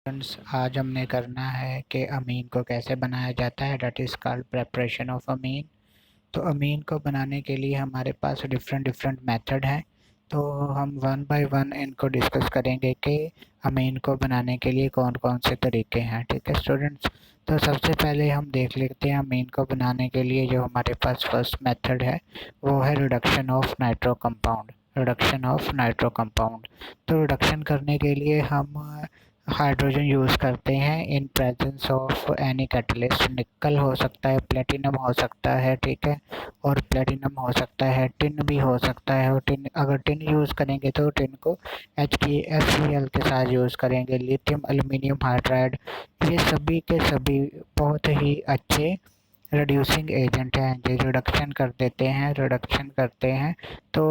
आज हमने करना है कि अमीन को कैसे बनाया जाता है, that is called preparation of amine. तो अमीन को बनाने के लिए हमारे पास डिफरेंट डिफरेंट मेथड हैं। तो हम वन बाय वन इनको डिस्कस करेंगे कि अमीन को बनाने के लिए कौन कौन से तरीके हैं। ठीक है स्टूडेंट्स, तो सबसे पहले हम देख लेते हैं अमीन को बनाने के लिए जो हमारे पास फर्स्ट मेथड है वो है reduction of nitro compound. Reduction of nitro compound, तो रिडक्शन करने के लिए हम हाइड्रोजन यूज़ करते हैं in presence of any catalyst. निकल हो सकता है, प्लेटिनम हो सकता है, ठीक है, और प्लेटिनम हो सकता है, टिन भी हो सकता है। और टिन, अगर टिन यूज़ करेंगे तो टिन को HeFeL के साथ यूज़ करेंगे। लिथियम एल्युमिनियम हाइड्राइड, ये सभी के सभी बहुत ही अच्छे रिड्यूसिंग एजेंट हैं जो रिडक्शन कर देते हैं, रिडक्शन करते हैं तो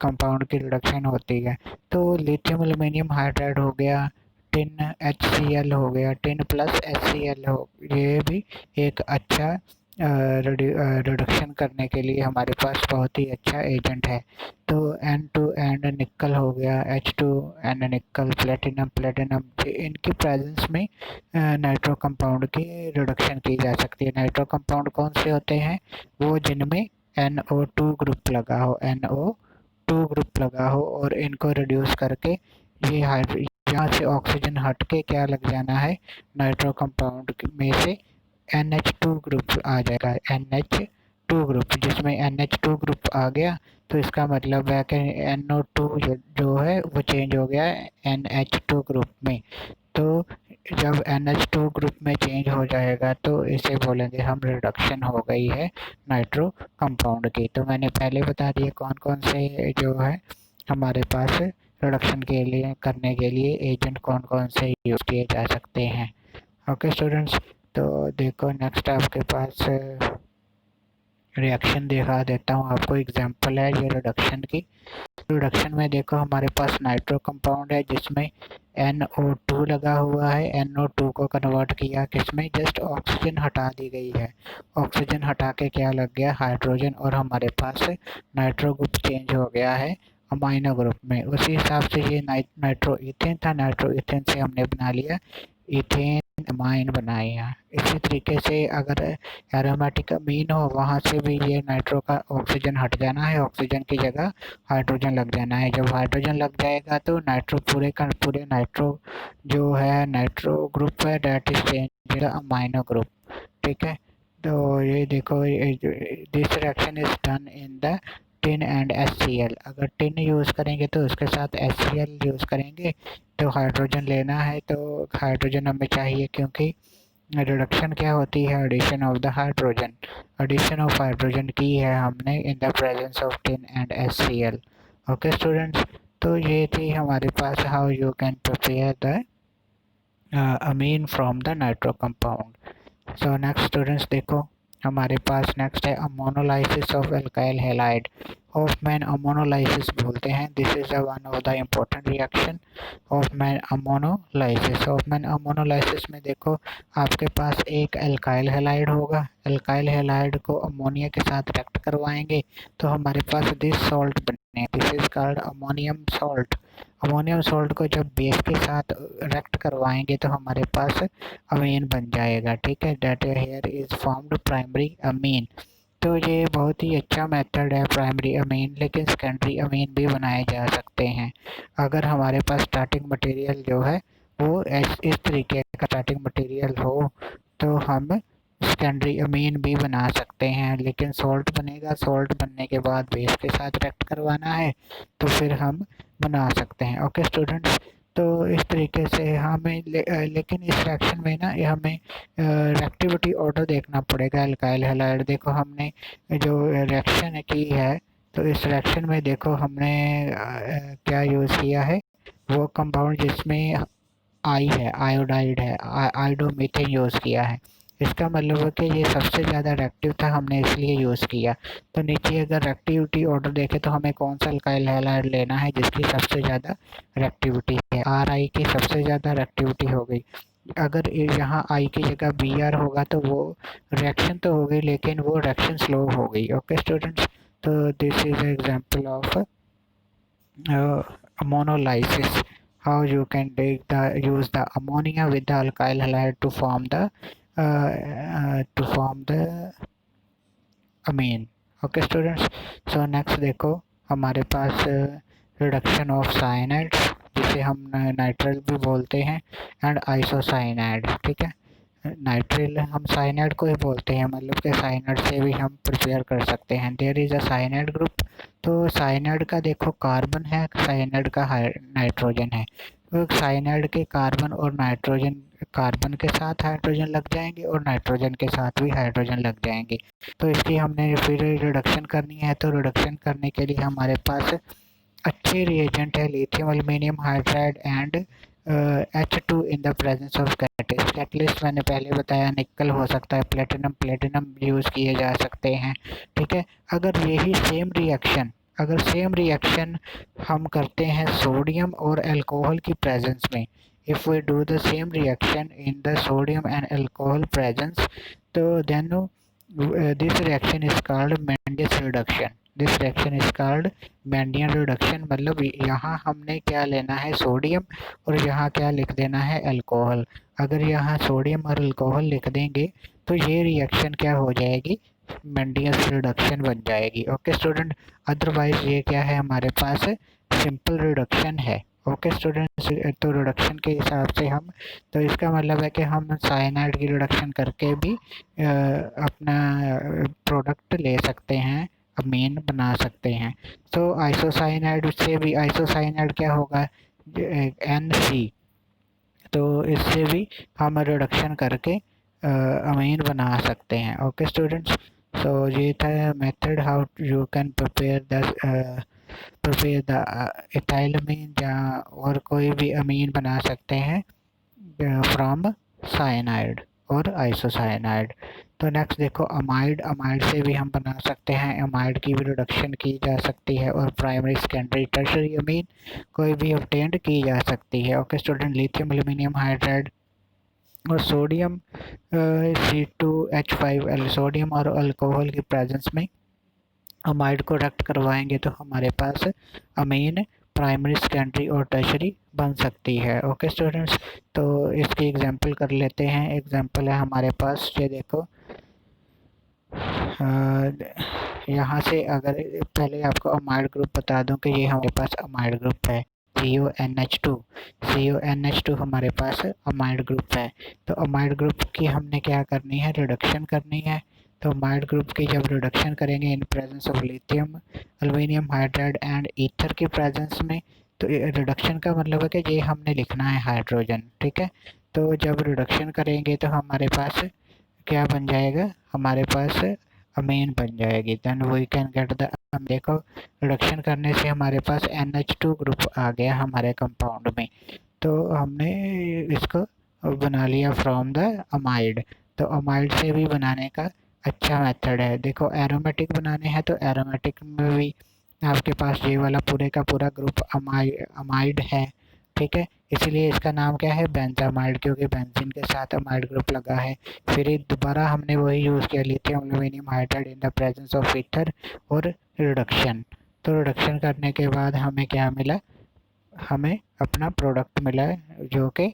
कंपाउंड की रिडक्शन होती है। तो लिथियम एल्युमिनियम हाइड्राइड हो गया, टिन HCl हो गया, टिन प्लस HCl हो, ये भी एक अच्छा रिडक्शन करने के लिए हमारे पास बहुत ही अच्छा एजेंट है। तो N2 निकल हो गया, H2N निकल, प्लेटिनम प्लेटिनम, इनकी प्रेजेंस में नाइट्रो कंपाउंड की रिडक्शन की जा सकती है। नाइट्रो कंपाउंड कौन से होते हैं? वो जिनमें NO2 ग्रुप लगा हो, NO2 ग्रुप लगा हो, और इनको रिड्यूस करके ये यहाँ से ऑक्सीजन हट के क्या लग जाना है, नाइट्रो कंपाउंड में से NH2 ग्रुप आ जाएगा। NH2 ग्रुप, जिसमें NH2 ग्रुप आ गया तो इसका मतलब है कि NO2 जो है वो चेंज हो गया NH2 ग्रुप में। तो जब NH2 ग्रुप में चेंज हो जाएगा तो इसे बोलेंगे हम रिडक्शन हो गई है नाइट्रो कंपाउंड की। तो मैंने पहले बता दिया कौन कौन से जो है हमारे पास रिडक्शन के लिए करने के लिए एजेंट कौन कौन से यूज़ किए जा सकते हैं। ओके स्टूडेंट्स, तो देखो नेक्स्ट आपके पास रिएक्शन दिखा देता हूँ आपको, एग्जांपल है ये रिडक्शन की। रिडक्शन में देखो हमारे पास नाइट्रो कंपाउंड है जिसमें NO2 लगा हुआ है। NO2 को कन्वर्ट किया किसमें, जस्ट ऑक्सीजन हटा दी गई है। ऑक्सीजन हटा के क्या लग गया, हाइड्रोजन, और हमारे पास नाइट्रो ग्रुप चेंज हो गया है अमाइनो ग्रुप में। उसी हिसाब से ये नाइट्रो इथेन था, नाइट्रो इथेन से हमने बना लिया इथेन अमाइन बनाया। इसी तरीके से अगर एरोमेटिक अमीन हो वहाँ से भी ये नाइट्रो का ऑक्सीजन हट जाना है, ऑक्सीजन की जगह हाइड्रोजन लग जाना है। जब हाइड्रोजन लग जाएगा तो नाइट्रो पूरे का पूरे नाइट्रो जो है नाइट्रो ग्रुप है that is change amino group. ठीक है, तो ये देखो this reaction is done in the tin and HCl। अगर टिन यूज़ करेंगे तो उसके साथ HCl यूज़ करेंगे। तो हाइड्रोजन लेना है तो हाइड्रोजन हमें चाहिए क्योंकि रिडक्शन क्या होती है, addition of the hydrogen. Addition of hydrogen की है हमने in the presence of tin and HCl। Okay students, तो ये थी हमारे पास how you can prepare the amine from the nitro compound. So next students देखो हमारे पास नेक्स्ट है ammonolysis of alkyl halide. Hoffmann ammonolysis बोलते हैं। This is one of the important reaction, Hoffmann ammonolysis. Hoffmann ammonolysis में देखो आपके पास एक एल्काइल हैलाइड होगा, एल्काइल हैलाइड को अमोनिया के साथ रिएक्ट करवाएंगे तो हमारे पास दिस सॉल्ट बने, this is called ammonium salt. Ammonium salt को जब बेस के साथ रिएक्ट करवाएंगे तो हमारे पास अमीन बन जाएगा। ठीक है, that here is formed primary amine. तो ये बहुत ही अच्छा मेथड है प्राइमरी अमीन, लेकिन सेकेंडरी अमीन भी बनाए जा सकते हैं। अगर हमारे पास स्टार्टिंग मटेरियल जो है वो इस तरीके का स्टार्टिंग मटेरियल हो तो हम सेकेंडरी अमीन भी बना सकते हैं। लेकिन सॉल्ट बनेगा, सॉल्ट बनने के बाद बेस के साथ रिएक्ट करवाना है तो फिर हम बना सकते हैं। ओके स्टूडेंट्स, तो इस तरीके से हमें लेकिन इस रिएक्शन में ना हमें रिएक्टिविटी ऑर्डर देखना पड़ेगा। एल्काइल हैलाइड देखो हमने जो रिएक्शन की है तो इस रिएक्शन में देखो हमने क्या यूज़ किया है, वो कंपाउंड जिसमें आई है, आयोडाइड है, आयोडोमीथेन यूज़ किया है। इसका मतलब है कि ये सबसे ज़्यादा रिएक्टिव था, हमने इसलिए यूज़ किया। तो नीचे अगर रिएक्टिविटी ऑर्डर देखें तो हमें कौन सा अल्काइल हैलाइड लेना है जिसकी सबसे ज़्यादा रिएक्टिविटी है, RI की सबसे ज़्यादा रिएक्टिविटी हो गई। अगर यहाँ I की जगह BR होगा तो वो रिएक्शन तो हो गई लेकिन वो रिएक्शन स्लो हो गई। ओके स्टूडेंट्स, तो this is example of monolysis. how you can use the ammonia with the alkyl halide to form the amine. Okay students, so next देखो हमारे पास रिडक्शन ऑफ साइनाइड, जिसे हम नाइट्राइल भी बोलते हैं, एंड आइसोसाइनाइड। ठीक है, नाइट्रिल हम साइनाइड को ही बोलते हैं, मतलब कि साइनाइड से भी हम प्रिपेयर कर सकते हैं। There is a cyanide group. तो साइनाइड का देखो कार्बन है, साइनाइड का नाइट्रोजन है। तो साइनाइड के कार्बन और नाइट्रोजन, कार्बन के साथ हाइड्रोजन लग जाएंगे और नाइट्रोजन के साथ भी हाइड्रोजन लग जाएंगे। तो इसकी हमने फिर रिडक्शन करनी है। तो रिडक्शन करने के लिए हमारे पास अच्छे रिएजेंट है, lithium aluminium hydride and H2 in the presence of catalyst. Catalyst मैंने पहले बताया, निकल हो सकता है, प्लेटिनम यूज़ किए जा सकते हैं। ठीक है, अगर यही सेम रिएक्शन हम करते हैं सोडियम और अल्कोहल की प्रेजेंस में, if we do the same reaction in the sodium and alcohol presence, तो then this reaction is called Mendius reduction. This reaction is called Mendian reduction. मतलब यहाँ हमने क्या लेना है, सोडियम, और यहाँ क्या लिख देना है, अल्कोहल। अगर यहाँ सोडियम और अल्कोहल लिख देंगे तो ये रिएक्शन क्या हो जाएगी, मेंडियस रिडक्शन बन जाएगी। ओके स्टूडेंट, अदरवाइज ये क्या है, हमारे पास सिंपल रिडक्शन है। ओके स्टूडेंट्स, तो रिडक्शन के हिसाब से हम, तो इसका मतलब है कि हम साइनाइड की रिडक्शन करके भी अपना प्रोडक्ट ले सकते हैं, अमीन बना सकते हैं। तो आइसोसाइनाइड से भी, आइसोसाइनाइड क्या होगा, NC, तो इससे भी हम रिडक्शन करके अमीन बना सकते हैं। ओके स्टूडेंट्स, सो ये था method how you can prepare the ethylamine, जहाँ और कोई भी अमीन बना सकते हैं फ्रॉम साइनाइड और आइसोसाइनाइड। तो नेक्स्ट देखो अमाइड से भी हम बना सकते हैं, अमाइड की भी रिडक्शन की जा सकती है, और प्राइमरी सेकेंडरी टर्शियरी अमीन कोई भी ऑब्टेन्ड की जा सकती है। Okay student, lithium aluminium hydride और सोडियम C2H5, सोडियम और अल्कोहल की प्रेजेंस में अमाइड को रिएक्ट करवाएंगे तो हमारे पास अमीन प्राइमरी सेकेंडरी और टर्शियरी बन सकती है। ओके स्टूडेंट्स, तो इसकी एग्जांपल कर लेते हैं। एग्जांपल है हमारे पास, ये देखो, यहाँ से अगर पहले आपको अमाइड ग्रुप बता दूं कि ये हमारे पास अमाइड ग्रुप है, CONH2 हमारे पास अमाइड ग्रुप है। तो अमाइड ग्रुप की हमने क्या करनी है, रिडक्शन करनी है। तो अमाइड ग्रुप की जब रिडक्शन करेंगे in presence of lithium aluminium hydride and ether की प्रेजेंस में, तो रिडक्शन का मतलब है कि ये हमने लिखना है हाइड्रोजन। ठीक है, तो जब रिडक्शन करेंगे तो हमारे पास क्या बन जाएगा, हमारे पास अमीन बन जाएगी। Then we can get the, देखो रिडक्शन करने से हमारे पास NH2 ग्रुप आ गया हमारे कंपाउंड में, तो हमने इसको बना लिया फ्रॉम द अमाइड। तो अमाइड से भी बनाने का अच्छा मेथड है। देखो एरोमेटिक बनाने हैं तो एरोमेटिक में भी आपके पास ये वाला पूरे का पूरा ग्रुप अमाइड है। ठीक है, इसीलिए इसका नाम क्या है, बेंजामाइड, क्योंकि बेंजीन के साथ अमाइड ग्रुप लगा है। फिर दोबारा हमने वही यूज़ किया, lithium aluminium hydride in the presence of ether और रिडक्शन। तो रिडक्शन करने के बाद हमें क्या मिला, हमें अपना प्रोडक्ट मिला है जो कि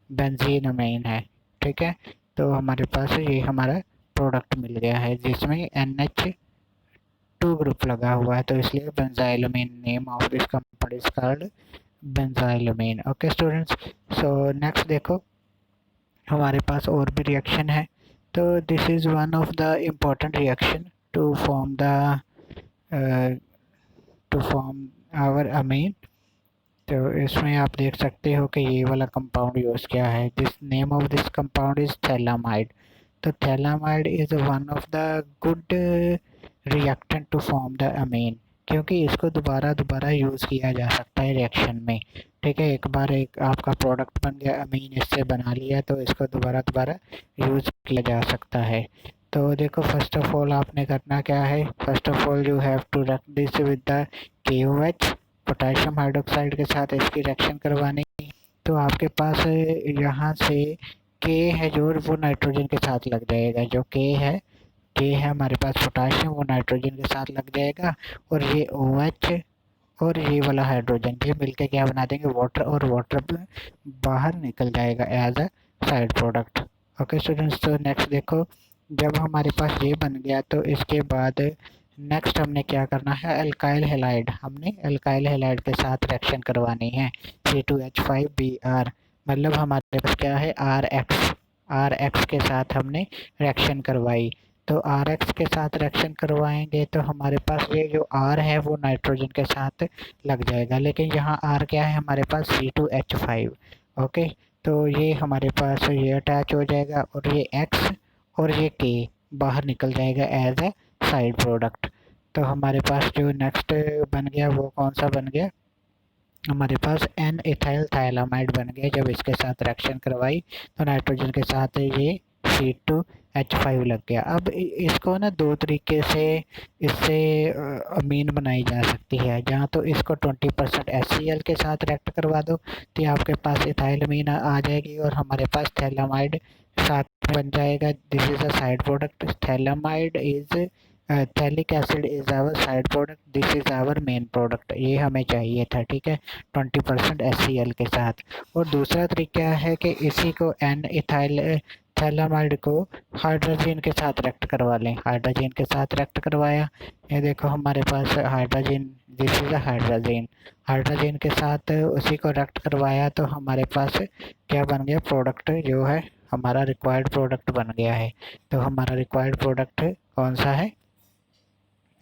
बेंजीन अमीन है। ठीक है, तो हमारे पास ये हमारा प्रोडक्ट मिल गया है जिसमें NH2 ग्रुप लगा हुआ है, तो इसलिए benzylamine, name of this compound is called benzylamine. Okay students, so next देखो हमारे पास और भी रिएक्शन है। तो this is one of the important reaction to form our amine. तो इसमें आप देख सकते हो कि ये वाला कंपाउंड यूज़ किया है। This name of this compound is phthalamide. तो phthalamide is one of the good reactant to form the amine, क्योंकि इसको दोबारा यूज़ किया जा सकता है रिएक्शन में। ठीक है, एक बार एक आपका प्रोडक्ट बन गया, अमीन इससे बना लिया, तो इसको दोबारा यूज़ किया जा सकता है। तो देखो फर्स्ट ऑफ ऑल आपने करना क्या है, first of all you have to react this with the KOH, potassium hydroxide के साथ इसकी रिएक्शन करवानी। तो आपके पास यहाँ से K है जो वो नाइट्रोजन के साथ लग जाएगा, जो K है हमारे पास पोटाशियम, वो नाइट्रोजन के साथ लग जाएगा, और ये OH और ये वाला हाइड्रोजन, ये मिलके क्या बना देंगे, वाटर, और वाटर बाहर निकल जाएगा as a side product. Okay students, तो नेक्स्ट देखो, जब हमारे पास ये बन गया तो इसके बाद नेक्स्ट हमने क्या करना है, अल्काइल हैलाइड, हमने अल्काइल हैलाइड के साथ रिएक्शन करवानी है, C2H5Br, मतलब हमारे पास क्या है, RX के साथ हमने रिएक्शन करवाई। तो RX के साथ रिएक्शन करवाएंगे तो हमारे पास ये जो R है वो नाइट्रोजन के साथ लग जाएगा, लेकिन यहाँ R क्या है हमारे पास, C2H5। ओके, तो ये हमारे पास ये अटैच हो जाएगा और ये X और ये K बाहर निकल जाएगा एज ए साइड प्रोडक्ट। तो हमारे पास जो नेक्स्ट बन गया वो कौन सा बन गया, हमारे पास एन इथाइल थायलामाइड बन गया। जब इसके साथ रिएक्शन करवाई तो नाइट्रोजन के साथ ये C2H5 लग गया। अब इसको ना दो तरीके से इससे अमीन बनाई जा सकती है, जहाँ तो इसको 20% HCl के साथ रिएक्ट करवा दो तो आपके पास इथाइल अमीन आ जाएगी और हमारे पास थैलामाइड साथ बन जाएगा। This is a side product, phthalimide is phthalic acid is our side product, this is our main product, ये हमें चाहिए था, ठीक है, 20% HCl के साथ। और दूसरा तरीका है कि इसी को एन इथाइल थैलामाइड को हाइड्रोजन के साथ रिएक्ट करवा लें, हाइड्रोजन के साथ रिएक्ट करवाया, ये देखो हमारे पास hydrogen, this is hydrogen, hydrogen के साथ उसी को रिएक्ट करवाया तो हमारे पास क्या बन गया, प्रोडक्ट जो है हमारा रिक्वायर्ड प्रोडक्ट बन गया है। तो हमारा रिक्वायर्ड प्रोडक्ट कौन सा है,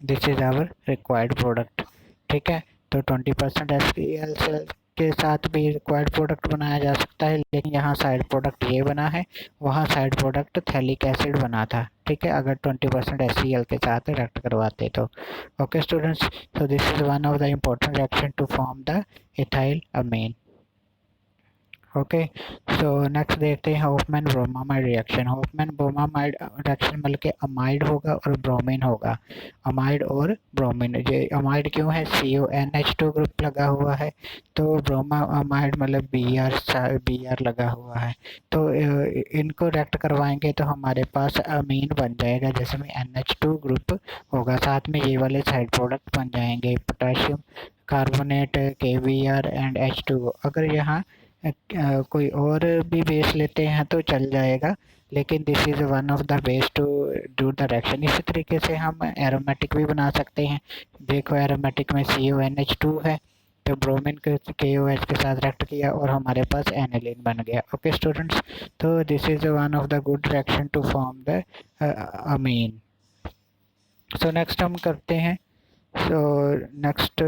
this is our required product, ठीक है। तो 20% HCl के साथ भी रिक्वायर्ड प्रोडक्ट बनाया जा सकता है, लेकिन यहाँ साइड प्रोडक्ट ये बना है, वहाँ साइड प्रोडक्ट थैलिक एसिड बना था, ठीक है, अगर 20% HCl के साथ रिएक्ट करवाते तो। Okay students, so this is one of the important reaction to form the ethyl amine। Okay, so next देखते हैं Hofmann bromamide reaction. Hofmann bromamide reaction मतलब कि अमाइड होगा और ब्रोमीन होगा, अमाइड और ब्रोमीन। ये अमाइड क्यों है, CONH2 ग्रुप लगा हुआ है, तो ब्रोमा अमाइड मतलब Br लगा हुआ है। तो इनको रिएक्ट करवाएंगे तो हमारे पास अमीन बन जाएगा, जैसे में NH2 ग्रुप होगा, साथ में ये वाले साइड प्रोडक्ट बन जाएंगे, potassium carbonate, KBr and H2O। अगर यहाँ कोई और भी बेस लेते हैं तो चल जाएगा, लेकिन this is one of the base to do the reaction. इसी तरीके से हम एरोमेटिक भी बना सकते हैं। देखो एरोमेटिक में CONH2 है तो ब्रोमीन के KOH के साथ रिएक्ट किया और हमारे पास एनिलीन बन गया। ओके स्टूडेंट्स, तो this is one of the good reaction to form the amine. So next हम करते हैं, सो नेक्स्ट